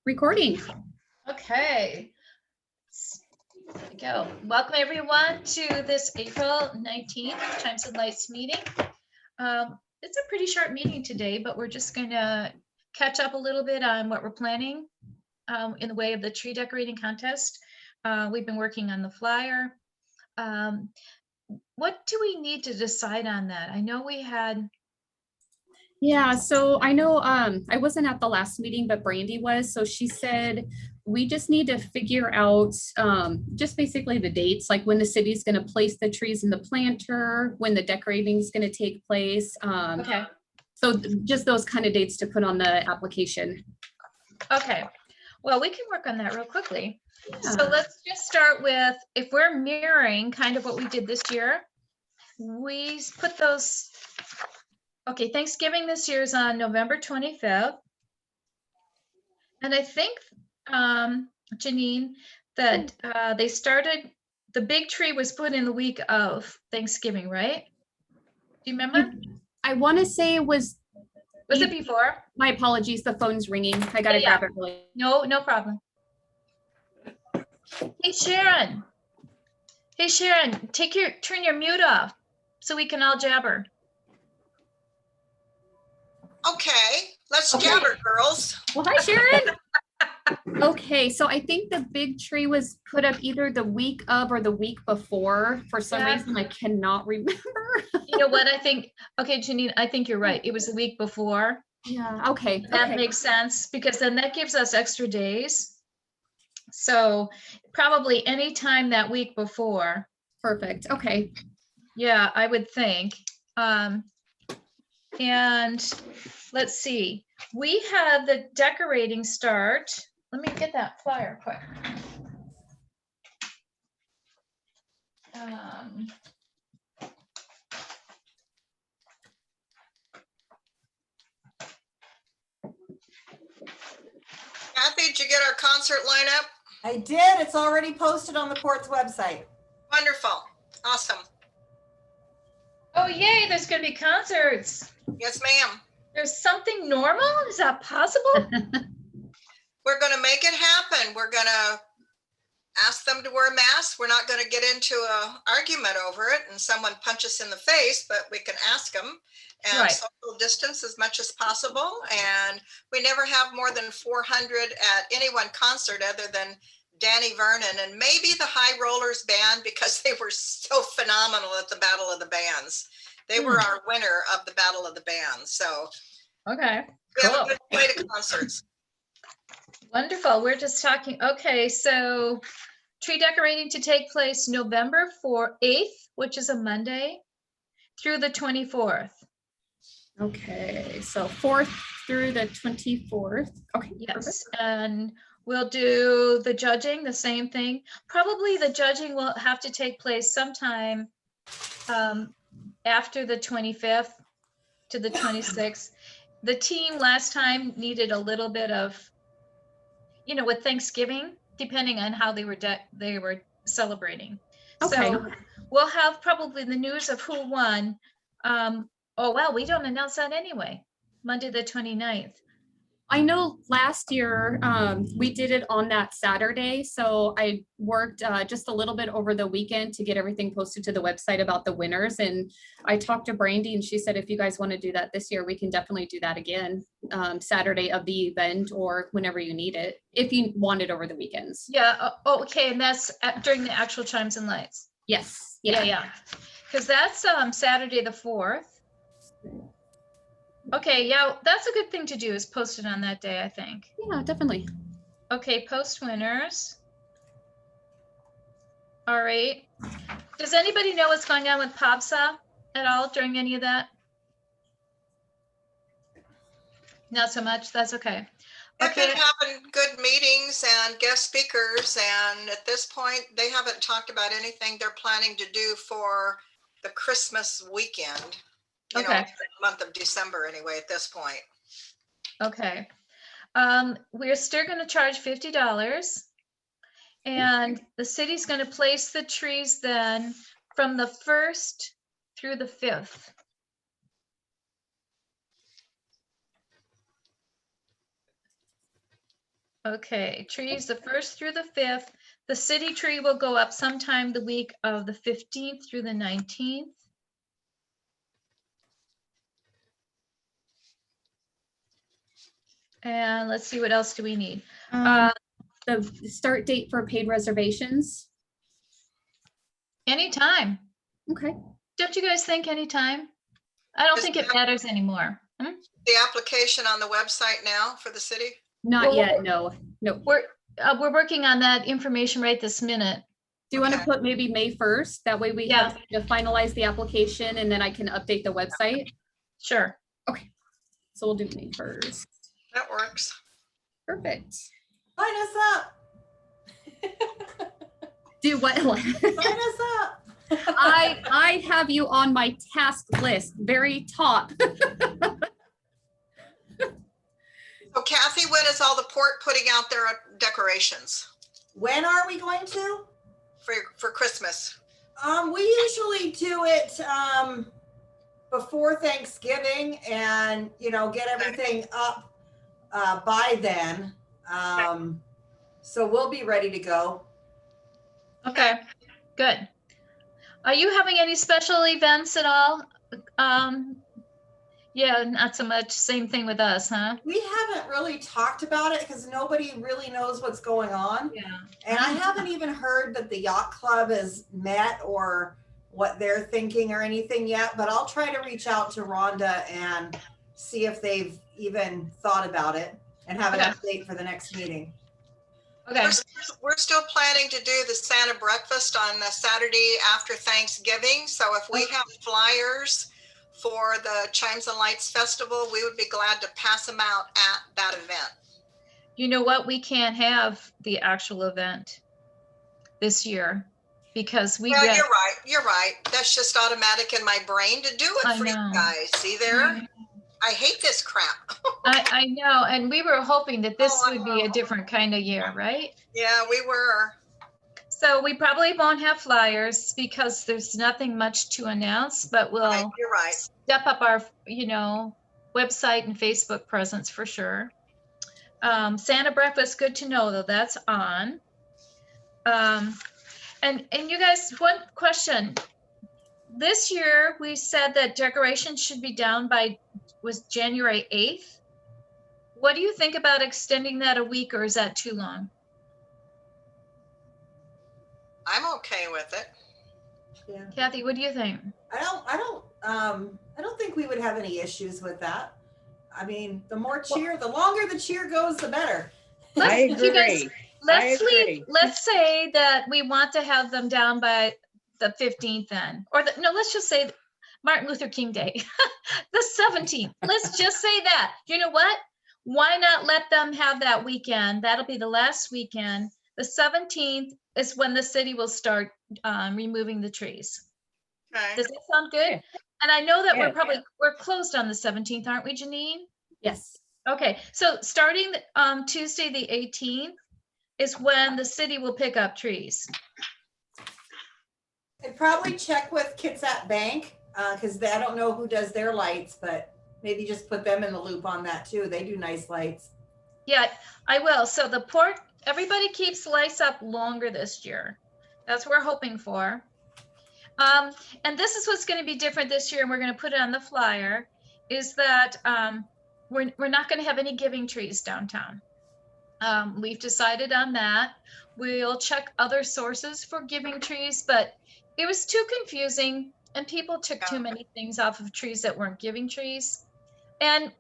Recording. Okay. There we go. Welcome everyone to this April 19th Chimes and Lights meeting. It's a pretty short meeting today, but we're just going to catch up a little bit on what we're planning in the way of the tree decorating contest. We've been working on the flyer. What do we need to decide on that? I know we had. Yeah, so I know I wasn't at the last meeting, but Brandy was. So she said we just need to figure out just basically the dates, like when the city's going to place the trees in the planter, when the decorating is going to take place. Okay. So just those kind of dates to put on the application. Okay. Well, we can work on that real quickly. Yeah. So let's just start with, if we're mirroring kind of what we did this year, we put those. Okay, Thanksgiving this year is on November 25th. And I think, Janine, that they started, the big tree was put in the week of Thanksgiving, right? Do you remember? I want to say it was it before? My apologies, the phone's ringing. I got to grab it really. No problem. Hey, Sharon. Hey, Sharon, turn your mute off so we can all jabber. Okay, let's jabber, girls. Well, hi, Sharon. Okay, so I think the big tree was put up either the week of or the week before. For some reason, I cannot remember. You know what I think? Okay, Janine, I think you're right. It was the week before. Yeah, okay. That makes sense, because then that gives us extra days. So probably any time that week before. Perfect, okay. Yeah, I would think. And let's see, we have the decorating start. Let me get that flyer quick. Kathy, did you get our concert lineup? I did. It's already posted on the court's website. Wonderful. Awesome. Oh, yay, there's going to be concerts. Yes, ma'am. There's something normal? Is that possible? We're going to make it happen. We're going to ask them to wear masks. We're not going to get into an argument over it and someone punch us in the face, but we can ask them and social distance as much as possible. And we never have more than 400 at any one concert other than Danny Vernon and maybe the High Rollers band, because they were so phenomenal at the Battle of the Bands. They were our winner of the Battle of the Bands. So okay, we have a good slate of concerts. Wonderful. We're just talking. Okay, so tree decorating to take place November 8th, which is a Monday, through the 24th. Okay, so 4th through the 24th. Okay. Yes, perfect. and we'll do the judging, the same thing. Probably the judging will have to take place sometime after the 25th to the 26th. The team last time needed a little bit of, with Thanksgiving, depending on how they were celebrating. Okay. So we'll have probably the news of who won. Oh, well, we don't announce that anyway. Monday the 29th. I know last year we did it on that Saturday. So I worked just a little bit over the weekend to get everything posted to the website about the winners. And I talked to Brandy and she said, if you guys want to do that this year, we can definitely do that again, Saturday of the event or whenever you need it, if you want it over the weekends. Yeah. Okay. And that's during the actual Chimes and Lights. Yes. Yeah. Because that's Saturday the 4th. Okay, yeah, that's a good thing to do, is post it on that day, I think. Yeah, definitely. Okay, post winners. All right. Does anybody know what's going on with POBSA at all during any of that? Not so much. That's okay. They've been having good meetings and guest speakers, and at this point, they haven't talked about anything they're planning to do for the Christmas weekend. You know, the month of December anyway, at this point. Okay. We're still going to charge $50. And the city's going to place the trees then from the 1st through the 5th. Okay, trees the 1st through the 5th. The city tree will go up sometime the week of the 15th through the 19th. And let's see, what else do we need? The start date for paid reservations. Anytime. Okay. Don't you guys think anytime? I don't Is think it that- matters anymore. The application on the website now for the city? Not Well, yet, no. We're working on that information right this minute. Do you want to Okay. put maybe May 1st? That way we Yeah. have to finalize the application and then I can update the website. Sure. So we'll do May 1st. That works. Perfect. Sign us up. Do what? Sign us up. I have you on my task list, very top. So Kathy, when is all the port putting out their decorations When are we going to? for Christmas? We usually do it before Thanksgiving and, get everything up by then. So we'll be ready to go. Okay, good. Are you having any special events at all? Yeah, not so much. Same thing with us, huh? We haven't really talked about it because nobody really knows what's going on. Yeah. And I haven't even heard that the yacht club has met or what they're thinking or anything yet, but I'll try to reach out to Rhonda and see if they've even thought about it and have an Okay. update for the next meeting. Okay, We're still planning to do the Santa breakfast on the Saturday after Thanksgiving. So if we have flyers for the Chimes and Lights Festival, we would be glad to pass them out at that event. you know what? We can't have the actual event this year because we Well, got. you're right. You're right. That's just automatic in my brain to do it I for you know. guys. See there? I hate this crap. I know, and we were hoping that this Oh, I would be a know. different kind of year, right? Yeah, we were. So we probably won't have flyers because there's nothing much to announce, but we'll You're right. step up our, website and Facebook presence for sure. Santa breakfast, good to know though, that's on. And you guys, one question. This year, we said that decorations should be down was January 8th. What do you think about extending that a week, or is that too long? I'm okay with it. Yeah. Kathy, what do you think? I don't think we would have any issues with that. I mean, the longer the cheer goes, the better. I If you guys- agree. Let's I agree. let's say that we want to have them down by the 15th then, no, let's just say Martin Luther King Day, the 17th. Let's just say that. You know what? Why not let them have that weekend? That'll be the last weekend. The 17th is when the city will start removing the trees. Okay. Does that sound good? And I know that Yes. we're closed on the 17th, aren't we, Janine? Yes. Okay, so starting Tuesday, the 18th is when the city will pick up trees. And probably check with Kitsap Bank, because I don't know who does their lights, but maybe just put them in the loop on that too. They do nice lights. Yeah, I will. So the port, everybody keeps lights up longer this year. That's what we're hoping for. And this is what's going to be different this year, and we're going to put it on the flyer, is that we're not going to have any giving trees downtown. We've decided on that. We'll check other sources for giving trees, but it was too confusing and people took too many things off of trees that weren't giving trees. And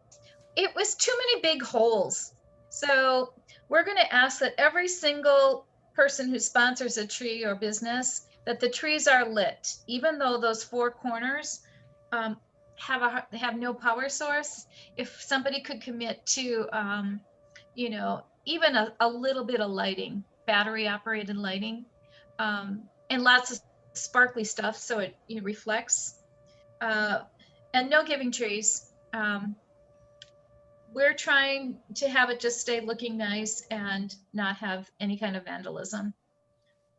it was too many big holes. So we're going to ask that every single person who sponsors a tree or business, that the trees are lit, even though those four corners have no power source. If somebody could commit to, even a little bit of lighting, battery operated lighting, and lots of sparkly stuff so it reflects, and no giving trees. We're trying to have it just stay looking nice and not have any kind of vandalism.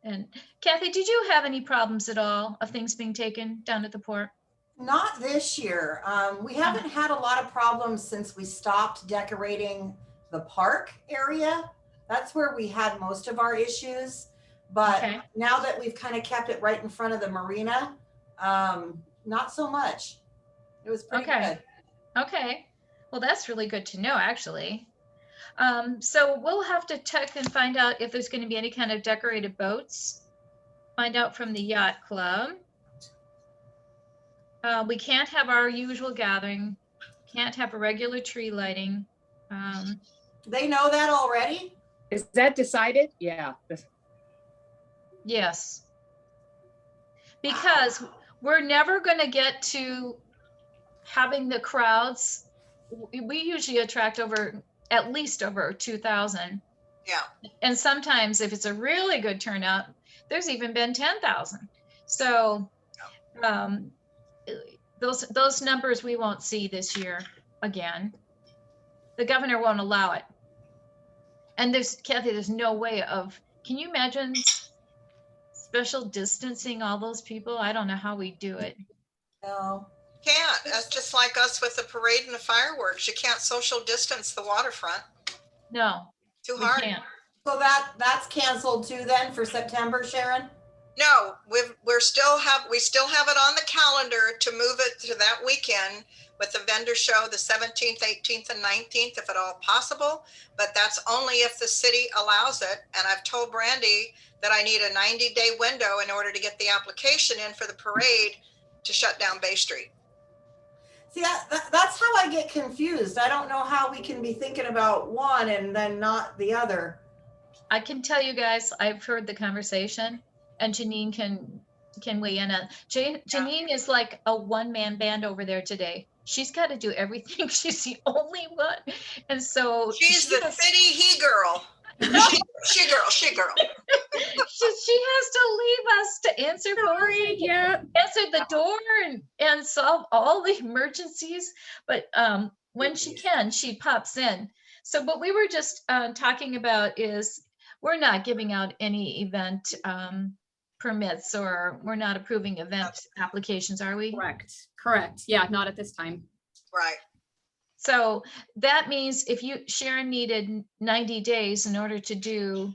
And Kathy, did you have any problems at all of things being taken down at the port? Not this year. We haven't had a lot of problems since we stopped decorating the park area. That's where we had most of our issues. But Okay. now that we've kind of kept it right in front of the marina, not so much. It was pretty Okay. good. Okay. Well, that's really good to know, actually. So we'll have to check and find out if there's going to be any kind of decorated boats. Find out from the yacht club. We can't have our usual gathering. Can't have a regular tree lighting. They know that already? Is that decided? Yeah. Yes. Because we're never going to get to having the crowds. We usually attract at least over 2,000. Yeah. And sometimes if it's a really good turnout, there's even been 10,000. So those numbers we won't see this year again. The governor won't allow it. And Kathy, there's no way of, can you imagine special distancing all those people? I don't know how we do it. No. Can't. That's just like us with the parade and the fireworks. You can't social distance the waterfront. No, Too we hard. can't. So that's canceled too then for September, Sharon? No, we still have it on the calendar to move it to that weekend with the vendor show, the 17th, 18th, and 19th, if at all possible. But that's only if the city allows it. And I've told Brandy that I need a 90-day window in order to get the application in for the parade to shut down Bay Street. See, that's how I get confused. I don't know how we can be thinking about one and then not the other. I can tell you guys, I've heard the conversation, and Janine can weigh in on. Janine is like a one-man band over there today. She's got to do everything. She's the only one, and so She's the city he girl. She girl. she has to leave us to answer phones, Yeah. answer the door, and solve all the emergencies. But when she can, she pops in. So what we were just talking about is we're not giving out any event permits, or we're not approving event applications, are we? Correct. Yeah, not at this time. Right. So that means if Sharon needed 90 days in order to do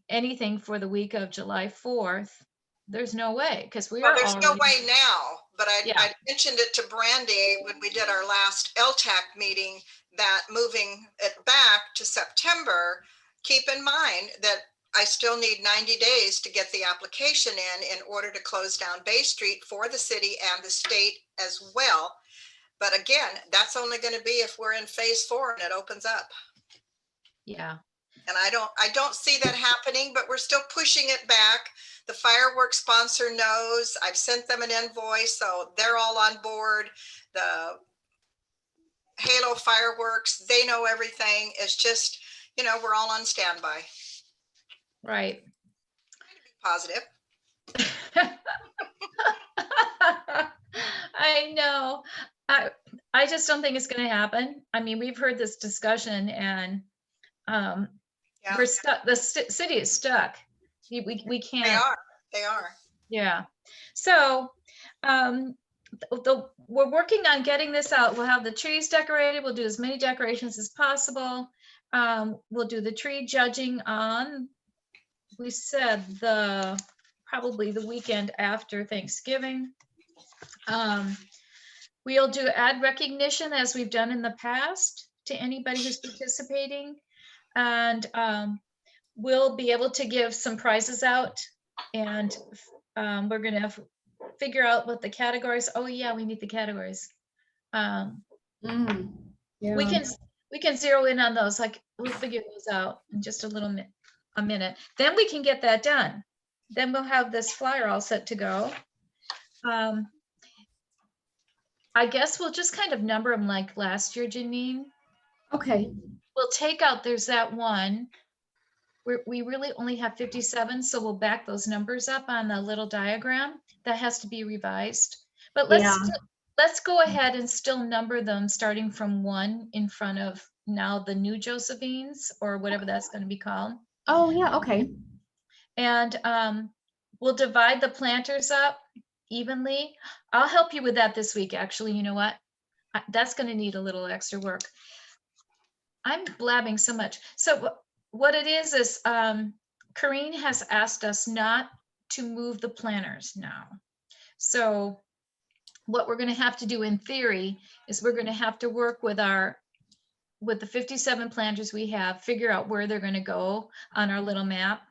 anything for the week of July 4th, there's no way, because There's no way now, but Yeah. I mentioned it to Brandy when we did our last LTAC meeting, that moving it back to September, keep in mind that I still need 90 days to get the application in order to close down Bay Street for the city and the state as well. But again, that's only going to be if we're in phase 4 and it opens up. Yeah. And I don't see that happening, but we're still pushing it back. The fireworks sponsor knows. I've sent them an invoice, so they're all on board. The Halo fireworks, they know everything. It's just, we're all on standby. Right. Positive. I know. I just don't think it's going to happen. I mean, we've heard this discussion, and Yeah. we're stuck. The city is stuck. We can't. They are. Yeah. So we're working on getting this out. We'll have the trees decorated. We'll do as many decorations as possible. We'll do the tree judging on, we said, probably the weekend after Thanksgiving. We'll do ad recognition as we've done in the past to anybody who's participating. And we'll be able to give some prizes out, and we're going to figure out what the categories. Oh yeah, we need the categories. Yeah. We can zero in on those. Like, we'll figure those out in just a minute. Then we can get that done. Then we'll have this flyer all set to go. I guess we'll just kind of number them like last year, Janine. Okay. We'll take out, there's that one. We really only have 57, so we'll back those numbers up on the little diagram. That has to be revised. But let's go ahead and still number them, starting from 1 in front of now the new Josephines, or whatever that's going to be called. Oh yeah. Okay. And we'll divide the planters up evenly. I'll help you with that this week. Actually, you know what? That's going to need a little extra work. I'm blabbing so much. So what it is Corrine has asked us not to move the planters now. So what we're going to have to do in theory is we're going to have to work with the 57 planters we have, figure out where they're going to go on our little map.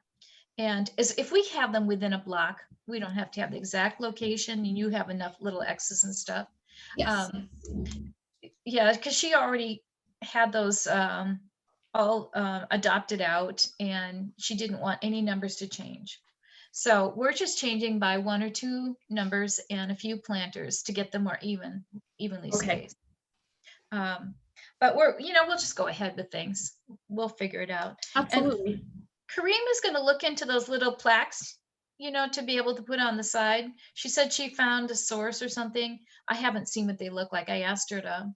And as if we have them within a block, we don't have to have the exact location, and you have enough little X's and stuff. Yes. Yeah, because she already had those all adopted out, and she didn't want any numbers to change. So we're just changing by 1 or 2 numbers and a few planters to get them more evenly Okay. spaced. But we'll just go ahead with things. We'll figure it out. Absolutely. Kareem is going to look into those little plaques, to be able to put on the side. She said she found a source or something. I haven't seen what they look like. I asked her to.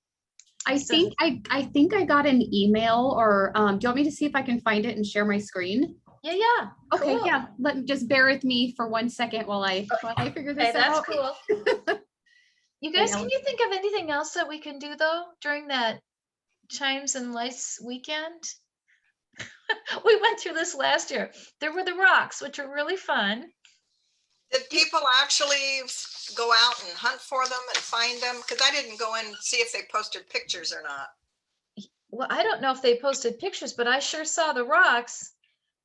I think I got an email, or do you want me to see if I can find it and share my screen? Yeah. Okay, Cool. yeah. Just bear with me for 1 second while I figure this Okay, that's out. cool. You guys, can you think of anything else that we can do though during that Chimes and Lights weekend? We went through this last year. There were the rocks, which are really fun. Did people actually go out and hunt for them and find them? Because I didn't go in and see if they posted pictures or not. Well, I don't know if they posted pictures, but I sure saw the rocks.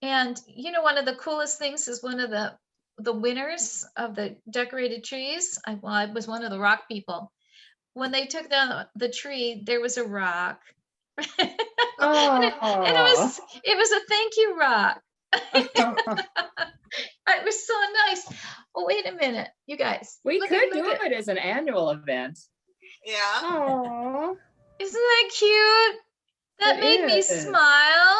And one of the coolest things is one of the winners of the decorated trees. I was one of the rock people. When they took down the tree, there was a rock. And it was a thank you rock. It was so nice. Oh, wait a minute, you guys. We could do it as an annual event. Yeah. Oh, isn't that cute? That made me is. smile.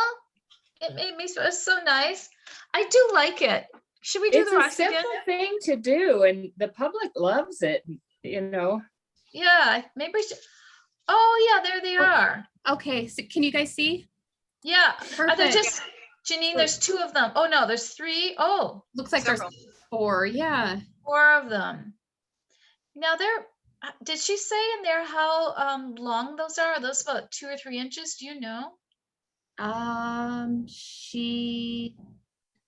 It made me so nice. I do like it. Should we do It's the a rocks simple again? thing to do, and the public loves it. Yeah, maybe we should. Oh yeah, there they are. Okay, so can you guys see? Yeah. Are there Perfect. just Janine? There's 2 of them. Oh no, there's 3. Oh, Looks like Several. there's 4. Yeah. 4 of them. Now did she say in there how long those are? Are those about 2 or 3 inches? Do you know?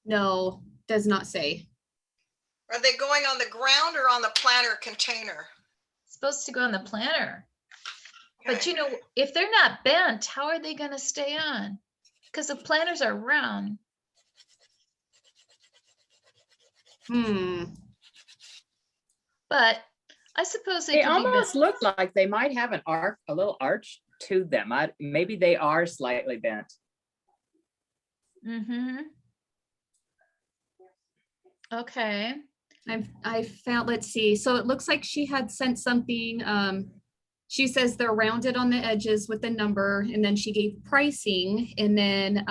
No, does not say. Are they going on the ground or on the planter container? It's supposed to go on the planter. But Okay. if they're not bent, how are they going to stay on? Because the planters are round. But I suppose They could be almost bent. look like they might have a little arch to them. Maybe they are slightly bent. Mm-hmm. Okay. I found, let's see. So it looks like she had sent something. She says they're rounded on the edges with the number, and then she gave pricing, and then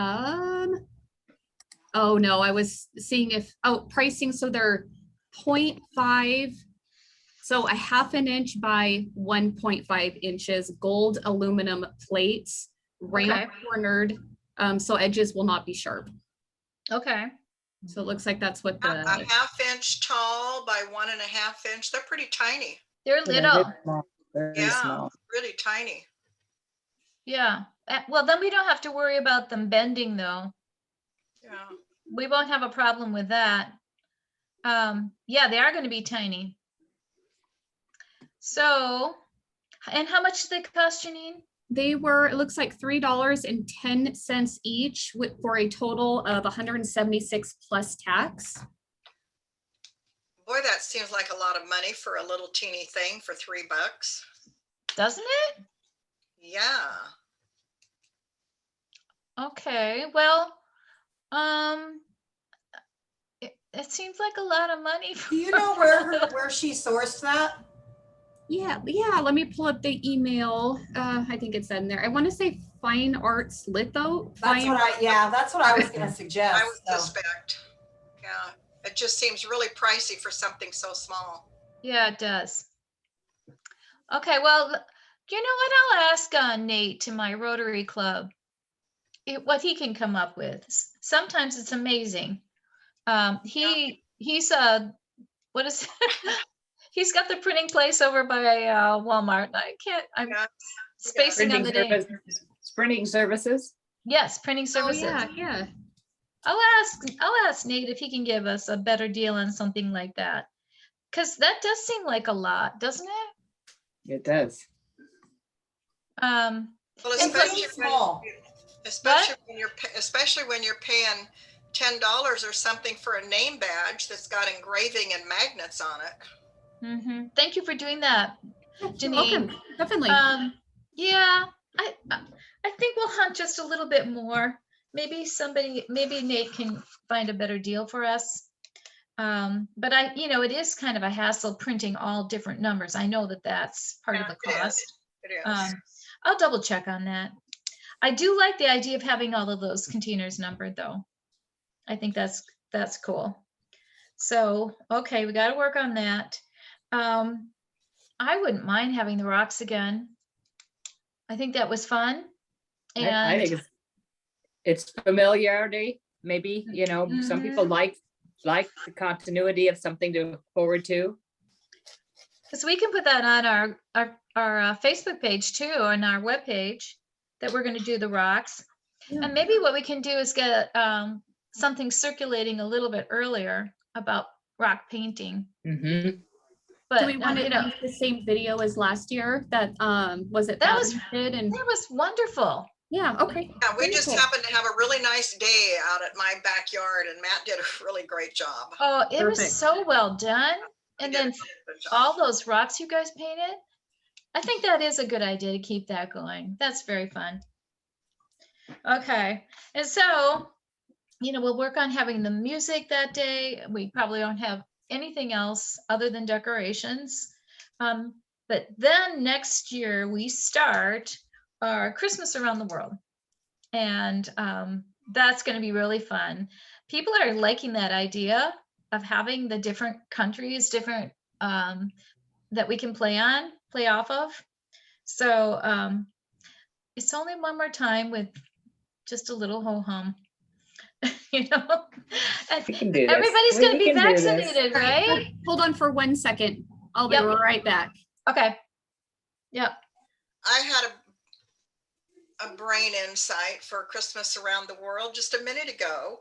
oh no, I was seeing pricing. So they're 0.5, so a 1/2 inch by 1.5 inches, gold aluminum plates, round cornered, so edges will not be sharp. Okay. So it looks like that's what A the 1/2 inch tall by 1.5 inch. They're pretty tiny. They're little. Very small. Really tiny. Yeah. Well, then we don't have to worry about them bending though. Yeah. We won't have a problem with that. Yeah, they are going to be tiny. So, and how much do they cost, Janine? They were, it looks like $3.10 each for a total of 176 plus tax. Boy, that seems like a lot of money for a little teeny thing for $3. Doesn't it? Yeah. Okay. Well, it seems like a lot of money. Do you know where she sourced that? Yeah, let me pull up the email. I think it's in there. I want to say Fine Arts Litho. That's what I was going to suggest. I would suspect. Yeah. It just seems really pricey for something so small. Yeah, it does. Okay, well, you know what? I'll ask Nate to my Rotary Club what he can come up with. Sometimes it's amazing. He's what is he's got the printing place over by Walmart. I'm spacing on the name. Printing services. Yes, printing Oh, services. yeah. I'll ask Nate if he can give us a better deal on something like that. Because that does seem like a lot, doesn't it? It does. Um, Well, And It seems small. especially when you're paying $10 or something for a name badge that's got engraving and magnets on it. Thank you for doing that, You're Janine. welcome. Definitely. Yeah, I think we'll hunt just a little bit more. Maybe Nate can find a better deal for us. But it is kind of a hassle printing all different numbers. I know that that's part of the It is. cost. It is. I'll double check on that. I do like the idea of having all of those containers numbered though. I think that's cool. So, okay, we got to work on that. I wouldn't mind having the rocks again. I think that was fun. I And think it's familiarity. Maybe, some people like the continuity of something to look forward to. so we can put that on our Facebook page too, on our webpage, that we're going to do the rocks. Yeah. And maybe what we can do is get something circulating a little bit earlier about rock painting. Mm-hmm. But Do we want to use the same video as last year that was it That was- did? And that was wonderful. yeah, okay. Yeah, we Very just cool. happened to have a really nice day out at my backyard, and Matt did a really great job. Oh, it was Perfect. so well done. He And did a then good job. all those rocks you guys painted, I think that is a good idea to keep that going. That's very fun. Okay, and so, we'll work on having the music that day. We probably don't have anything else other than decorations. But then next year we start our Christmas around the world. And that's going to be really fun. People are liking that idea of having the different countries, different that we can play off of. So it's only one more time with just a little ho-hum. And We can do this. everybody's going to We be can do this. vaccinated, right? Hold on for 1 second. I'll be Yep. right back. Okay. Yep. I had a brain insight for Christmas around the world just a minute ago,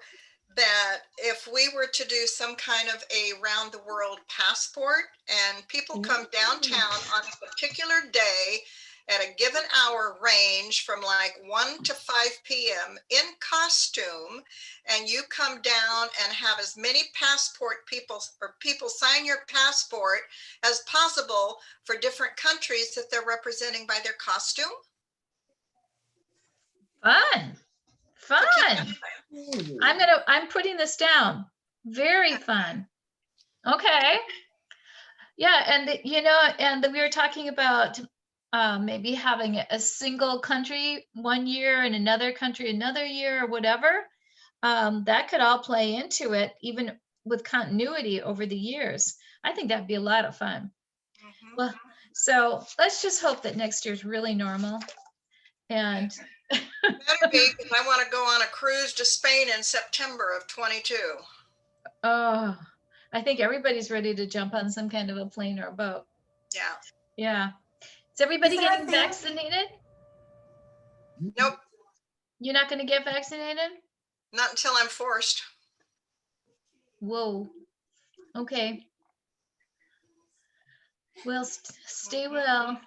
that if we were to do some kind of a round the world passport, and people come downtown on a particular day at a given hour range from like 1 to 5 p.m. in costume, and you come down and have as many people sign your passport as possible for different countries that they're representing by their costume. Fun. So keep that Fun. in mind. I'm putting this down. Very fun. Okay. Yeah, and we were talking about maybe having a single country one year and another country another year or whatever. That could all play into it, even with continuity over the years. I think that'd be a lot of fun. Mhm. Well, so let's just hope that next year's really normal. And Better be, because I want to go on a cruise to Spain in September of 22. oh, I think everybody's ready to jump on some kind of a plane or a boat. Yeah. Yeah. Is everybody Is that getting fair? vaccinated? Nope, You're not going to get vaccinated? not until I'm forced. Whoa. Okay. Well, stay well.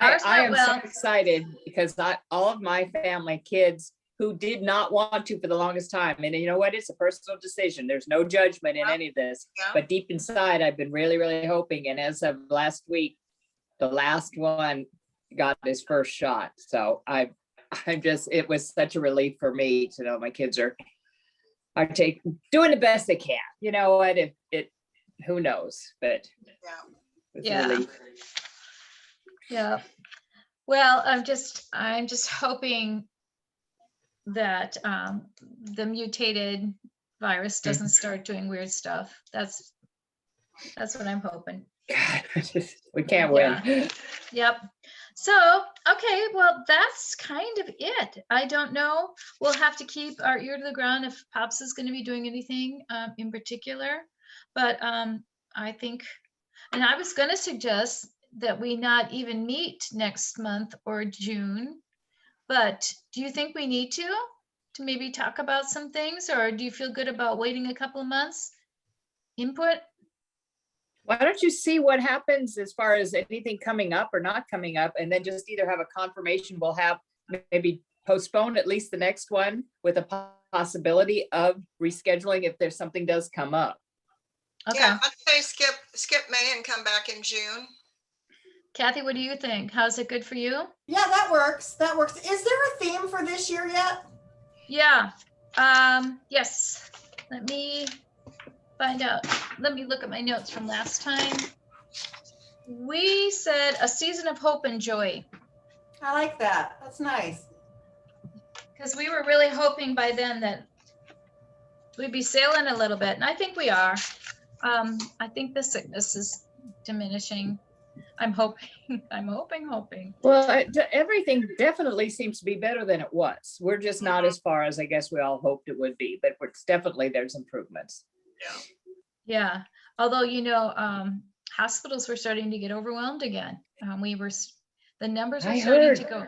Ours I not am well. so excited because all of my family, kids who did not want to for the longest time, and you know what? It's a personal decision. There's no judgment in Yeah. any of this. Yeah. But deep inside, I've been really, really hoping. And as of last week, the last one got his first shot. So it was such a relief for me to know my kids are doing the best they can. You know what? Who knows? But Yeah. it's a Yeah. relief. Yeah. Well, I'm just hoping that the mutated virus doesn't start doing weird stuff. That's what I'm hoping. We can't win. Yep. So, okay, well, that's kind of it. I don't know. We'll have to keep our ear to the ground if Pops is going to be doing anything in particular. But I think, and I was going to suggest that we not even meet next month or June. But do you think we need to maybe talk about some things, or do you feel good about waiting a couple of months? Input? Why don't you see what happens as far as anything coming up or not coming up, and then just either have a confirmation, we'll have maybe postpone at least the next one with a possibility of rescheduling if there's something does come up. Okay. Yeah, I'd say skip May and come back in June. Kathy, what do you think? How's it good for you? Yeah, that works. That works. Is there a theme for this year yet? Yeah. Yes. Let me find out. Let me look at my notes from last time. We said a season of hope and joy, I like that. That's nice. because we were really hoping by then that we'd be sailing a little bit, and I think we are. I think the sickness is diminishing. I'm hoping. I'm hoping. Well, everything definitely seems to be better than it was. We're just not as far as I guess we all hoped it would be, but it's definitely there's improvements. Yeah. Although, hospitals were starting to get overwhelmed again. The numbers are I starting heard. to go.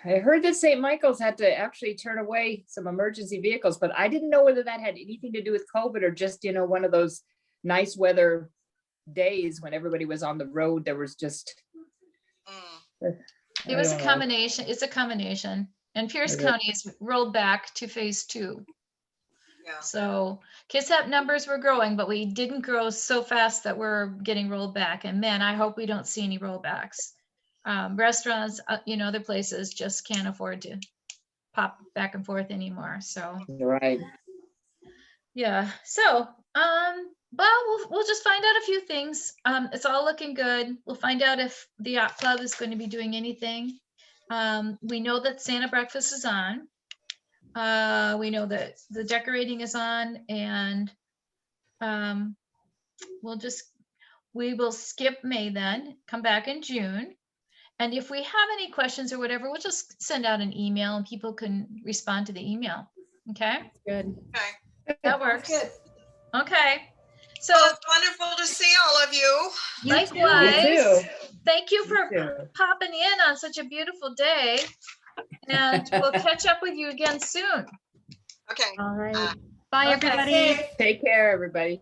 I heard that St. Michael's had to actually turn away some emergency vehicles, but I didn't know whether that had anything to do with COVID or just, one of those nice weather days when everybody was on the road. There was just. It was a combination. It's a combination. And Pierce County is rolled back to phase 2. Yeah. So KISSAP numbers were growing, but we didn't grow so fast that we're getting rolled back. And man, I hope we don't see any rollbacks. Restaurants, other places just can't afford to pop back and forth anymore. So Right. yeah. So, well, we'll just find out a few things. It's all looking good. We'll find out if the yacht club is going to be doing anything. We know that Santa breakfast is on. We know that the decorating is on, and we will skip May then, come back in June. And if we have any questions or whatever, we'll just send out an email and people can respond to the email. Okay, Good. Okay. that works. Good. Okay. So Well, it's wonderful to see all of you. likewise, You too. thank you for You too. popping in on such a beautiful day. And we'll catch up with you again soon. Okay. All right. Uh, Bye, Okay. everybody. Safe. Take care, everybody.